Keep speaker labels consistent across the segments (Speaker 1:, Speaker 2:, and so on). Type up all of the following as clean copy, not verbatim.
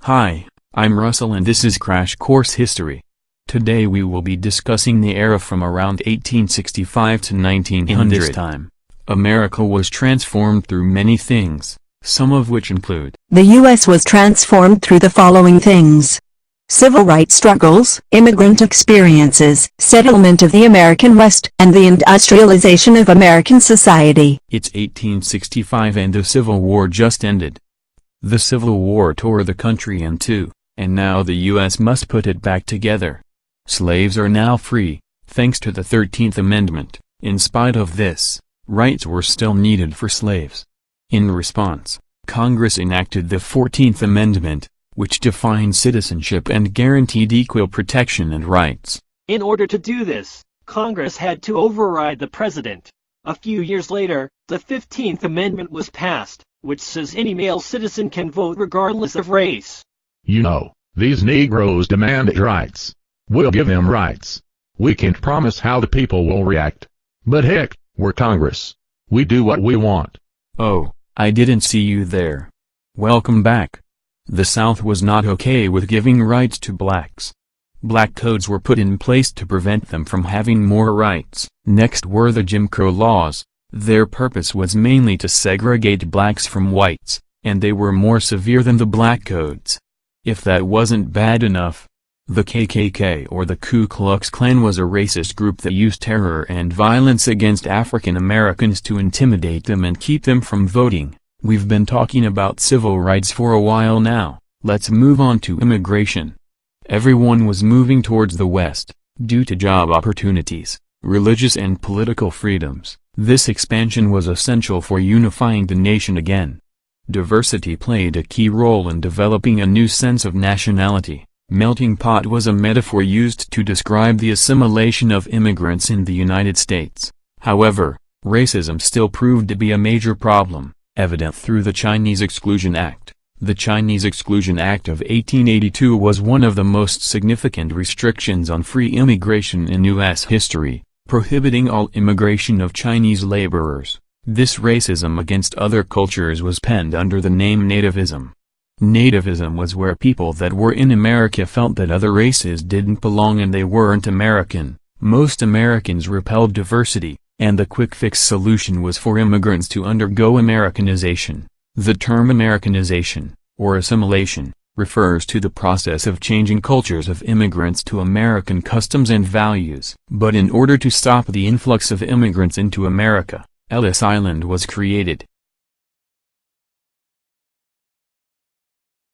Speaker 1: Hi, I'm Russell and this is Crash Course History. Today we will be discussing the era from around 1865 to 1900. In this time, America was transformed through many things, some of which include:
Speaker 2: the U.S. was transformed through the following things: civil rights struggles, immigrant experiences, settlement of the American West, and the industrialization of American society.
Speaker 1: It's 1865 and the Civil War just ended. The Civil War tore the country in two, and now the U.S. must put it back together. Slaves are now free, thanks to the 13th Amendment. In spite of this, rights were still needed for slaves. In response, Congress enacted the 14th Amendment, which defined citizenship and guaranteed equal protection and rights.
Speaker 3: In order to do this, Congress had to override the president. A few years later, the 15th Amendment was passed, which says any male citizen can vote regardless of race.
Speaker 4: You know, these Negroes demanded rights. We'll give them rights. We can't promise how the people will react. But heck, we're Congress. We do what we want.
Speaker 1: Oh, I didn't see you there. Welcome back. The South was not okay with giving rights to blacks. Black codes were put in place to prevent them from having more rights. Next were the Jim Crow laws. Their purpose was mainly to segregate blacks from whites, and they were more severe than the black codes. If that wasn't bad enough, the KKK or the Ku Klux Klan was a racist group that used terror and violence against African Americans to intimidate them and keep them from voting. We've been talking about civil rights for a while now. Let's move on to immigration. Everyone was moving towards the West, due to job opportunities, religious and political freedoms. This expansion was essential for unifying the nation again. Diversity played a key role in developing a new sense of nationality. Melting pot was a metaphor used to describe the assimilation of immigrants in the United States. However, racism still proved to be a major problem, evident through the Chinese Exclusion Act. The Chinese Exclusion Act of 1882 was one of the most significant restrictions on free immigration in U.S. history, prohibiting all immigration of Chinese laborers. This racism against other cultures was penned under the name nativism. Nativism was where people that were in America felt that other races didn't belong and they weren't American. Most Americans repelled diversity, and the quick-fix solution was for immigrants to undergo Americanization. The term Americanization, or assimilation, refers to the process of changing cultures of immigrants to American customs and values. But in order to stop the influx of immigrants into America, Ellis Island was created.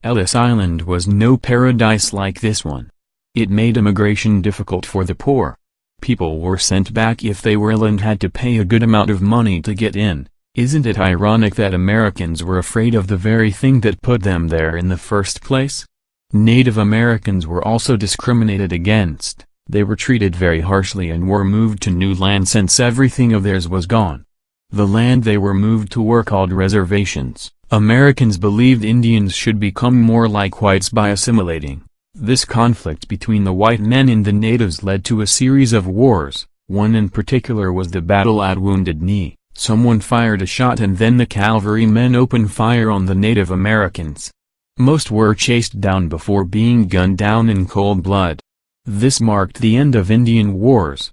Speaker 1: Ellis Island was no paradise like this one. It made immigration difficult for the poor. People were sent back if they were ill and had to pay a good amount of money to get in. Isn't it ironic that Americans were afraid of the very thing that put them there in the first place? Native Americans were also discriminated against. They were treated very harshly and were moved to new land since everything of theirs was gone. The land they were moved to were called reservations. Americans believed Indians should become more like whites by assimilating. This conflict between the white men and the natives led to a series of wars. One in particular was the battle at Wounded Knee. Someone fired a shot and then the cavalrymen opened fire on the Native Americans. Most were chased down before being gunned down in cold blood. This marked the end of Indian Wars.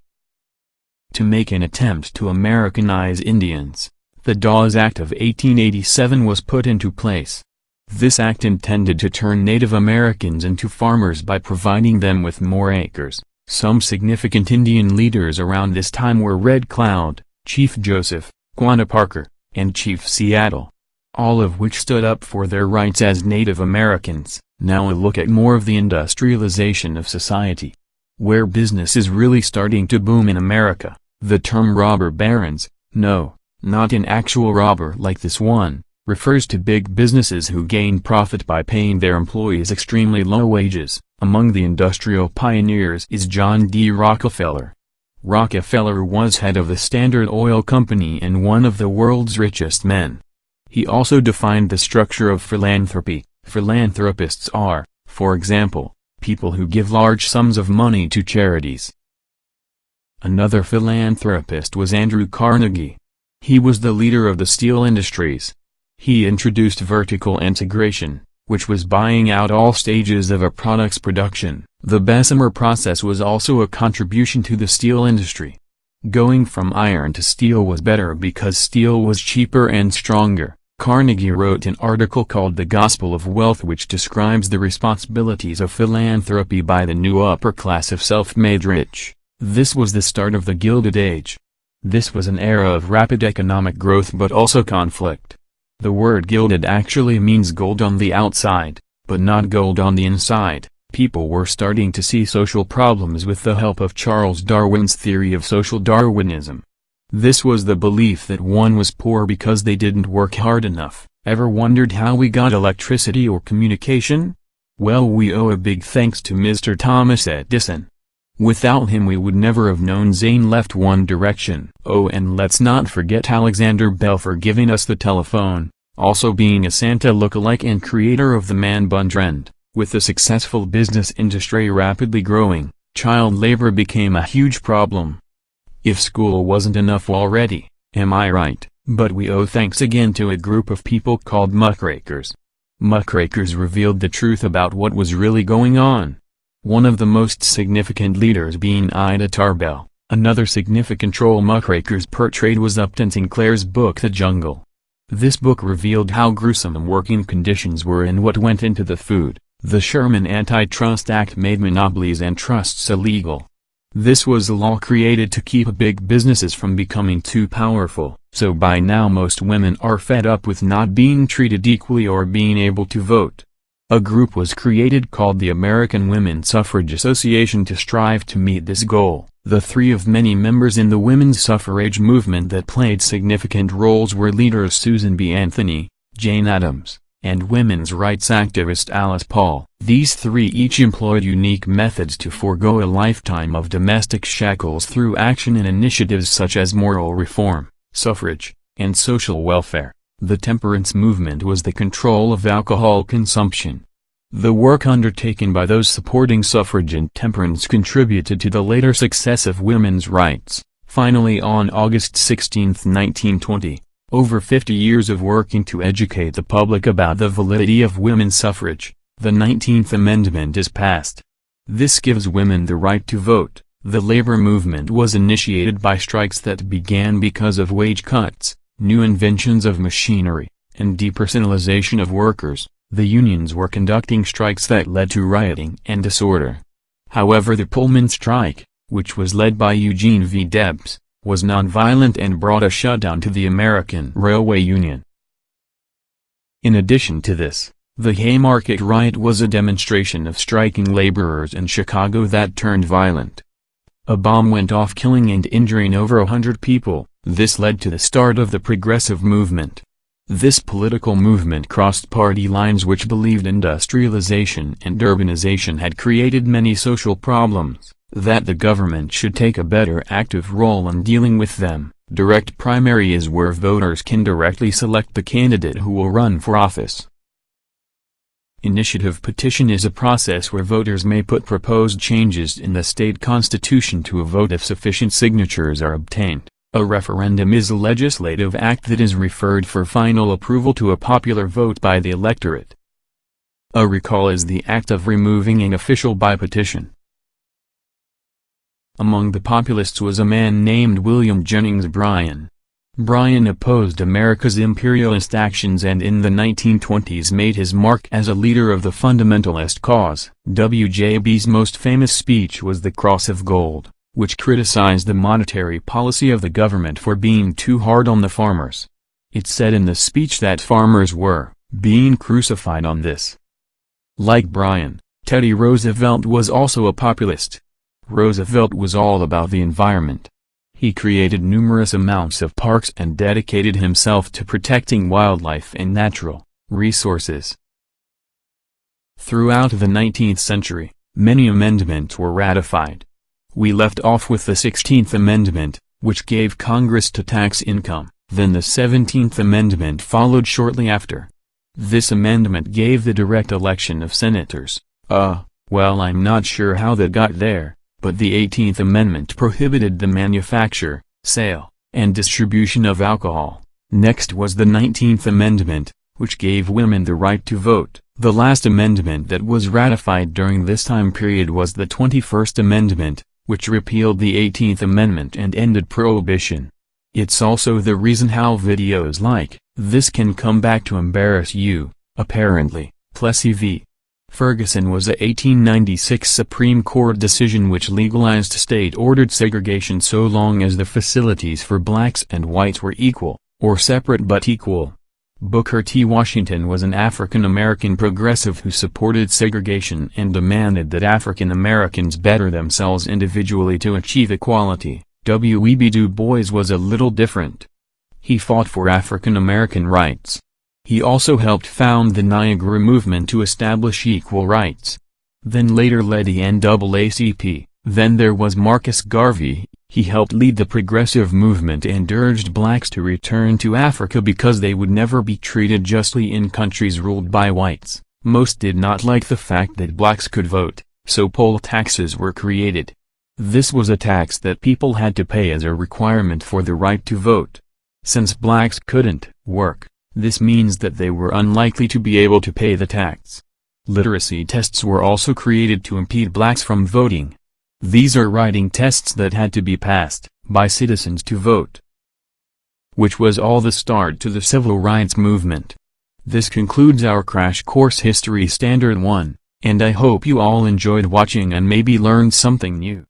Speaker 1: To make an attempt to Americanize Indians, the Dawes Act of 1887 was put into place. This act intended to turn Native Americans into farmers by providing them with more acres. Some significant Indian leaders around this time were Red Cloud, Chief Joseph, Quanah Parker, and Chief Seattle, all of which stood up for their rights as Native Americans. Now a look at more of the industrialization of society. Where business is really starting to boom in America, the term robber barons, no, not an actual robber like this one, refers to big businesses who gain profit by paying their employees extremely low wages. Among the industrial pioneers is John D. Rockefeller. Rockefeller was head of the Standard Oil Company and one of the world's richest men. He also defined the structure of philanthropy. Philanthropists are, for example, people who give large sums of money to charities. Another philanthropist was Andrew Carnegie. He was the leader of the steel industries. He introduced vertical integration, which was buying out all stages of a product's production. The Bessemer process was also a contribution to the steel industry. Going from iron to steel was better because steel was cheaper and stronger. Carnegie wrote an article called The Gospel of Wealth, which describes the responsibilities of philanthropy by the new upper class of self-made rich. This was the start of the Gilded Age. This was an era of rapid economic growth but also conflict. The word gilded actually means gold on the outside, but not gold on the inside. People were starting to see social problems with the help of Charles Darwin's theory of social Darwinism. This was the belief that one was poor because they didn't work hard enough. Ever wondered how we got electricity or communication? Well, we owe a big thanks to Mr. Thomas Edison. Without him we would never have known Zane left One Direction. Oh, and let's not forget Alexander Bell for giving us the telephone, also being a Santa lookalike and creator of the man bun trend. With the successful business industry rapidly growing, child labor became a huge problem. If school wasn't enough already, am I right? But we owe thanks again to a group of people called muckrakers. Muckrakers revealed the truth about what was really going on. One of the most significant leaders being Ida Tarbell. Another significant role muckrakers portrayed was Upton Sinclair's book The Jungle. This book revealed how gruesome working conditions were and what went into the food. The Sherman Antitrust Act made monopolies and trusts illegal. This was a law created to keep big businesses from becoming too powerful. So by now most women are fed up with not being treated equally or being able to vote. A group was created called the American Women's Suffrage Association to strive to meet this goal. The three of many members in the women's suffrage movement that played significant roles were leaders Susan B. Anthony, Jane Addams, and women's rights activist Alice Paul. These three each employed unique methods to forego a lifetime of domestic shackles through action in initiatives such as moral reform, suffrage, and social welfare. The temperance movement was the control of alcohol consumption. The work undertaken by those supporting suffrage and temperance contributed to the later success of women's rights. Finally, on August 16, 1920, over 50 years of working to educate the public about the validity of women's suffrage, the 19th Amendment is passed. This gives women the right to vote. The labor movement was initiated by strikes that began because of wage cuts, new inventions of machinery, and depersonalization of workers. The unions were conducting strikes that led to rioting and disorder. However, the Pullman strike, which was led by Eugene V. Debs, was nonviolent and brought a shutdown to the American Railway Union. In addition to this, the Haymarket riot was a demonstration of striking laborers in Chicago that turned violent. A bomb went off, killing and injuring over 100 people. This led to the start of the Progressive Movement. This political movement crossed party lines, which believed industrialization and urbanization had created many social problems, that the government should take a better active role in dealing with them. Direct primary is where voters can directly select the candidate who will run for office. Initiative petition is a process where voters may put proposed changes in the state constitution to a vote if sufficient signatures are obtained. A referendum is a legislative act that is referred for final approval to a popular vote by the electorate. A recall is the act of removing an official by petition. Among the populists was a man named William Jennings Bryan. Bryan opposed America's imperialist actions and in the 1920s made his mark as a leader of the fundamentalist cause. WJB's most famous speech was The Cross of Gold, which criticized the monetary policy of the government for being too hard on the farmers. It said in the speech that farmers were being crucified on this. Like Bryan, Teddy Roosevelt was also a populist. Roosevelt was all about the environment. He created numerous amounts of parks and dedicated himself to protecting wildlife and natural resources. Throughout the 19th century, many amendments were ratified. We left off with the 16th Amendment, which gave Congress to tax income. Then the 17th Amendment followed shortly after. This amendment gave the direct election of senators. Well, I'm not sure how that got there, but the 18th Amendment prohibited the manufacture, sale, and distribution of alcohol. Next was the 19th Amendment, which gave women the right to vote. The last amendment that was ratified during this time period was the 21st Amendment, which repealed the 18th Amendment and ended prohibition. It's also the reason how videos like this can come back to embarrass you, apparently. Plessy v. Ferguson was a 1896 Supreme Court decision which legalized state-ordered segregation so long as the facilities for blacks and whites were equal, or separate but equal. Booker T. Washington was an African-American progressive who supported segregation and demanded that African Americans better themselves individually to achieve equality. W.E.B. Du Bois was a little different. He fought for African American rights. He also helped found the Niagara Movement to establish equal rights. Then later led the NAACP. Then there was Marcus Garvey. He helped lead the progressive movement and urged blacks to return to Africa because they would never be treated justly in countries ruled by whites. Most did not like the fact that blacks could vote, so poll taxes were created. This was a tax that people had to pay as a requirement for the right to vote. Since blacks couldn't work, this means that they were unlikely to be able to pay the tax. Literacy tests were also created to impede blacks from voting. These are writing tests that had to be passed by citizens to vote, which was all the start to the civil rights movement. This concludes our Crash Course History Standard 1, and I hope you all enjoyed watching and maybe learned something new.